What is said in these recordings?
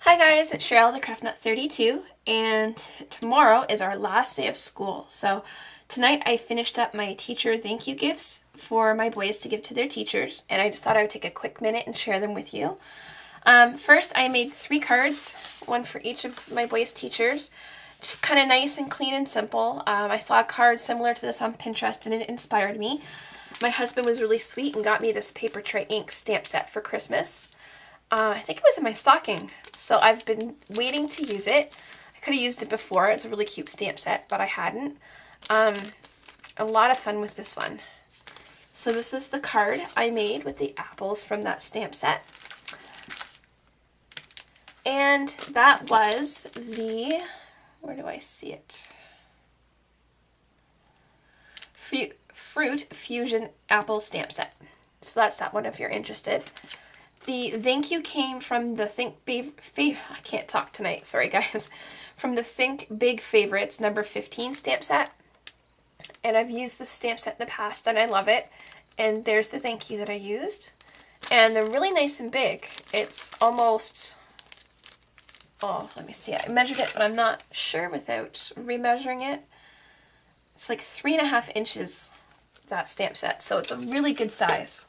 Hi guys, it's Cheryl, the Craft Nut 32, and tomorrow is our last day of school. So tonight I finished up my teacher thank you gifts for my boys to give to their teachers, and I just thought I would take a quick minute and share them with you. First, I made 3 cards, one for each of my boys' teachers. Just kind of nice and clean and simple. I saw a card similar to this on Pinterest and it inspired me. My husband was really sweet and got me this Paper Tray ink stamp set for Christmas. I think it was in my stocking, so I've been waiting to use it. I could have used it before. It's a really cute stamp set, but I hadn't. A lot of fun with this one. So this is the card I made with the apples from that stamp set. And that was the, where do I see it? Fruit Fusion Apple Stamp Set. So that's that one if you're interested. The thank you came from the I can't talk tonight, sorry guys. From the Think Big Favorites number 15 stamp set. And I've used this stamp set in the past and I love it. And there's the thank you that I used. And they're really nice and big. It's almost, oh, let me see. I measured it, but I'm not sure without remeasuring it. It's like 3.5 inches, that stamp set. So it's a really good size.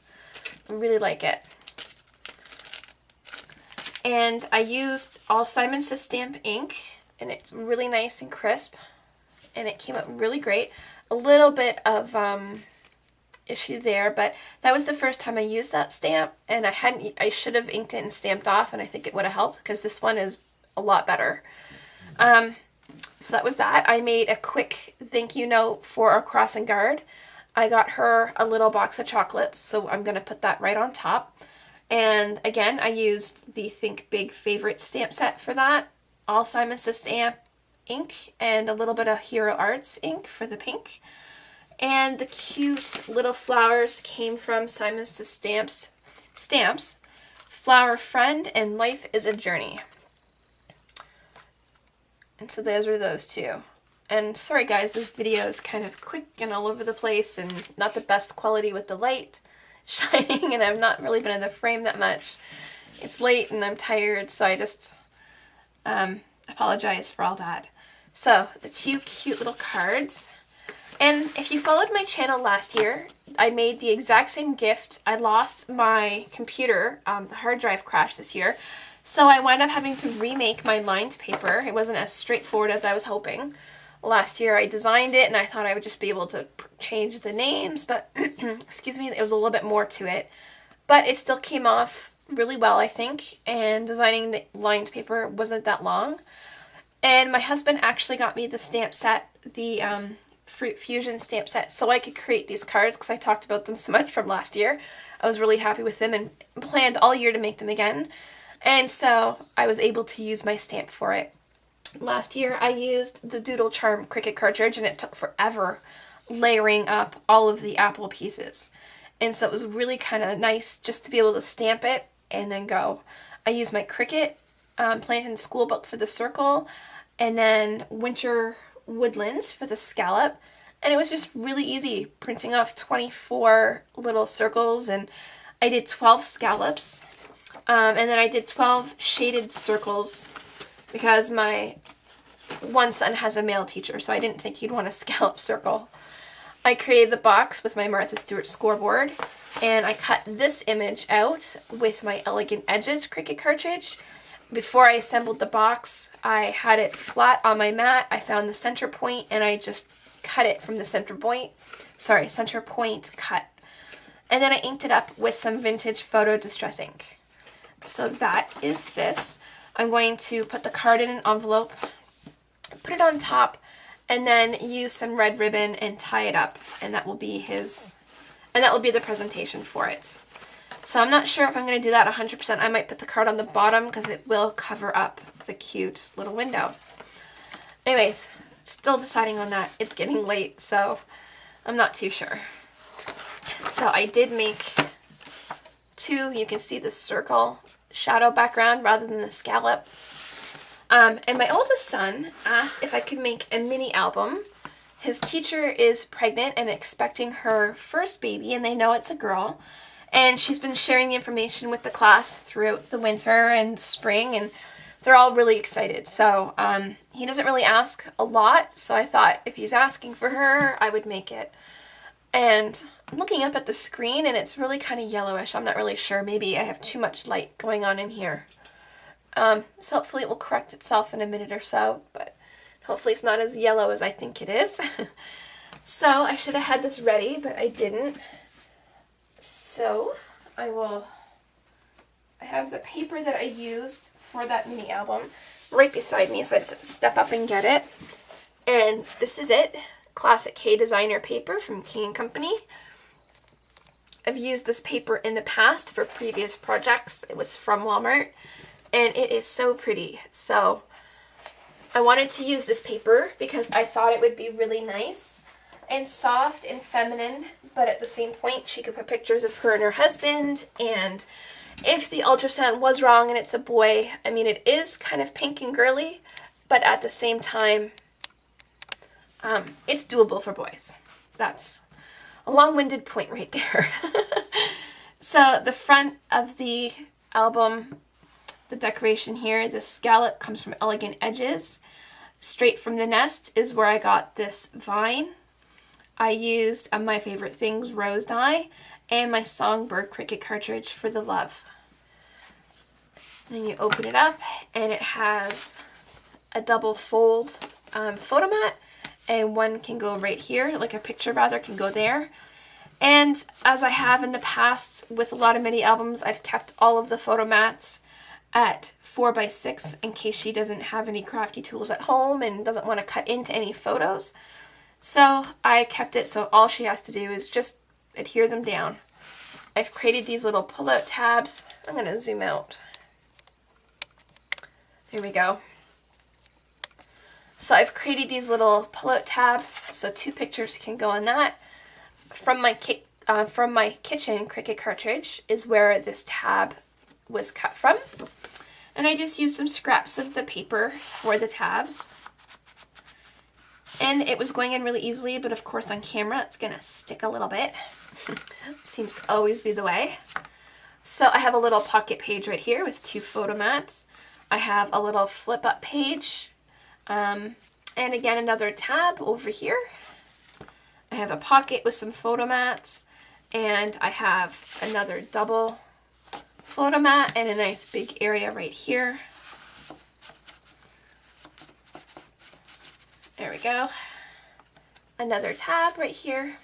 I really like it. And I used all Simon Says Stamp ink, and it's really nice and crisp, and it came out really great. A little bit of issue there, but that was the first time I used that stamp, and I should have inked it and stamped off, and I think it would have helped because this one is a lot better. So that was that. I made a quick thank you note for our crossing guard. I got her a little box of chocolates, so I'm going to put that right on top. And again, I used the Think Big Favorite stamp set for that. All Simon Says Stamp ink and a little bit of Hero Arts ink for the pink. And the cute little flowers came from Simon Says Stamps, Flower Friend and Life is a Journey. And so those were those two. And sorry guys, this video is kind of quick and all over the place and not the best quality with the light shining, and I've not really been in the frame that much. It's late and I'm tired, so I just apologize for all that. So the 2 cute little cards. And if you followed my channel last year, I made the exact same gift. I lost my computer, the hard drive crashed this year, so I wound up having to remake my lined paper. It wasn't as straightforward as I was hoping. Last year I designed it and I thought I would just be able to change the names, but excuse me, it was a little bit more to it. But it still came off really well, I think, and designing the lined paper wasn't that long. And my husband actually got me the stamp set, the Fruit Fusion stamp set, so I could create these cards because I talked about them so much from last year. I was really happy with them and planned all year to make them again. And so I was able to use my stamp for it. Last year I used the Doodle Charm Cricut cartridge and it took forever layering up all of the apple pieces. And so it was really kind of nice just to be able to stamp it and then go. I used my Cricut Planted School book for the circle and then Winter Woodlands for the scallop. And it was just really easy printing off 24 little circles, and I did 12 scallops. And then I did 12 shaded circles because my one son has a male teacher, so I didn't think he'd want a scallop circle. I created the box with my Martha Stewart scoreboard, and I cut this image out with my Elegant Edges Cricut cartridge. Before I assembled the box, I had it flat on my mat. I found the center point, and I just cut it from the center point cut. And then I inked it up with some vintage photo distress ink. So that is this. I'm going to put the card in an envelope, put it on top, and then use some red ribbon and tie it up, and that will be the presentation for it. So I'm not sure if I'm going to do that 100%. I might put the card on the bottom because it will cover up the cute little window. Anyways, still deciding on that. It's getting late, so I'm not too sure. So I did make 2, you can see the circle shadow background rather than the scallop. And my oldest son asked if I could make a mini album. His teacher is pregnant and expecting her first baby, and they know it's a girl. And she's been sharing the information with the class throughout the winter and spring, and they're all really excited. So he doesn't really ask a lot, so I thought if he's asking for her, I would make it. And I'm looking up at the screen and it's really kind of yellowish. I'm not really sure. Maybe I have too much light going on in here. So hopefully it will correct itself in a minute or so, but hopefully it's not as yellow as I think it is. So I should have had this ready, but I didn't. So I have the paper that I used for that mini album right beside me, so I just have to step up and get it. And this is it. Classic K Designer paper from King & Company. I've used this paper in the past for previous projects. It was from Walmart, and it is so pretty. So I wanted to use this paper because I thought it would be really nice and soft and feminine, but at the same point she could put pictures of her and her husband, and if the ultrasound was wrong and it's a boy, I mean, it is kind of pink and girly, but at the same time, it's doable for boys. That's a long-winded point right there. So the front of the album, the decoration here, the scallop comes from Elegant Edges. Straight from the Nest is where I got this vine. I used My Favorite Things rose dye and my Songbird Cricut cartridge for the love. Then you open it up and it has a double fold photo mat, and one can go right here, like a picture rather can go there. And as I have in the past with a lot of mini albums, I've kept all of the photo mats at 4x6 in case she doesn't have any crafty tools at home and doesn't want to cut into any photos. So I kept it so all she has to do is just adhere them down. I've created these little pull-out tabs. I'm going to zoom out. There we go. So I've created these little pull-out tabs so 2 pictures can go on that. From my kitchen Cricut cartridge is where this tab was cut from. And I just used some scraps of the paper for the tabs. And it was going in really easily, but of course on camera it's going to stick a little bit. Seems to always be the way. So I have a little pocket page right here with 2 photo mats. I have a little flip up page. And again, another tab over here. I have a pocket with some photo mats, and I have another double photo mat and a nice big area right here. There we go. Another tab right here.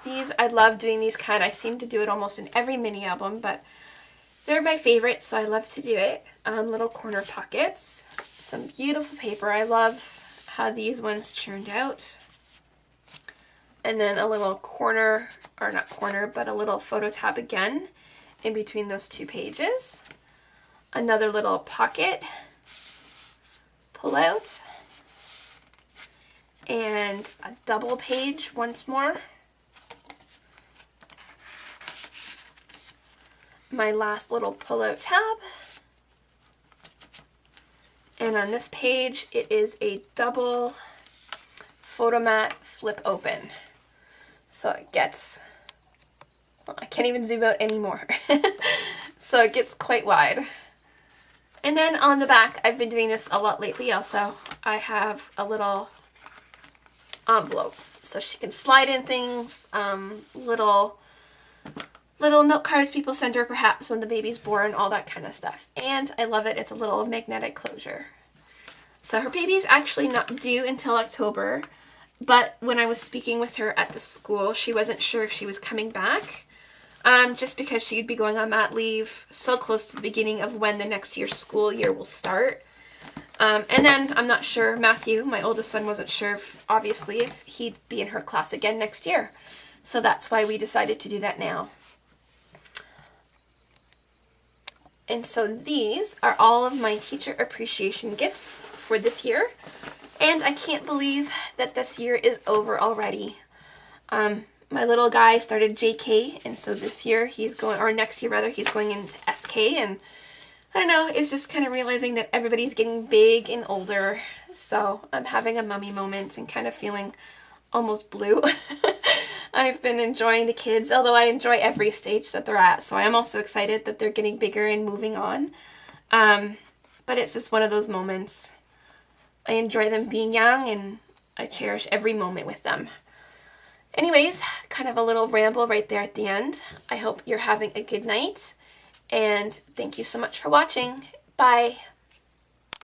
These, I love doing these kind. I seem to do it almost in every mini album, but they're my favorite, so I love to do it. Little corner pockets. Some beautiful paper. I love how these ones turned out. And then a little corner, or not corner, but a little photo tab again in between those 2 pages. Another little pocket pull out. And a double page once more. My last little pull out tab. And on this page, it is a double photo mat flip open. So it gets, well, I can't even zoom out anymore. So it gets quite wide. And then on the back, I've been doing this a lot lately also. I have a little envelope. So she can slide in things, little note cards people send her perhaps when the baby's born, all that kind of stuff. And I love it. It's a little magnetic closure. So her baby's actually not due until October, but when I was speaking with her at the school, she wasn't sure if she was coming back, just because she'd be going on mat leave so close to the beginning of when the next year's school year will start. And then I'm not sure, Matthew, my oldest son, wasn't sure if, obviously, if he'd be in her class again next year. So that's why we decided to do that now. And so these are all of my teacher appreciation gifts for this year. And I can't believe that this year is over already. My little guy started JK, and so this year he's going, or next year rather, he's going into SK, and I don't know, it's just kind of realizing that everybody's getting big and older. So I'm having a mummy moment and kind of feeling almost blue. I've been enjoying the kids, although I enjoy every stage that they're at. So I am also excited that they're getting bigger and moving on. But it's just one of those moments. I enjoy them being young, and I cherish every moment with them. Anyways, kind of a little ramble right there at the end. I hope you're having a good night, and thank you so much for watching. Bye.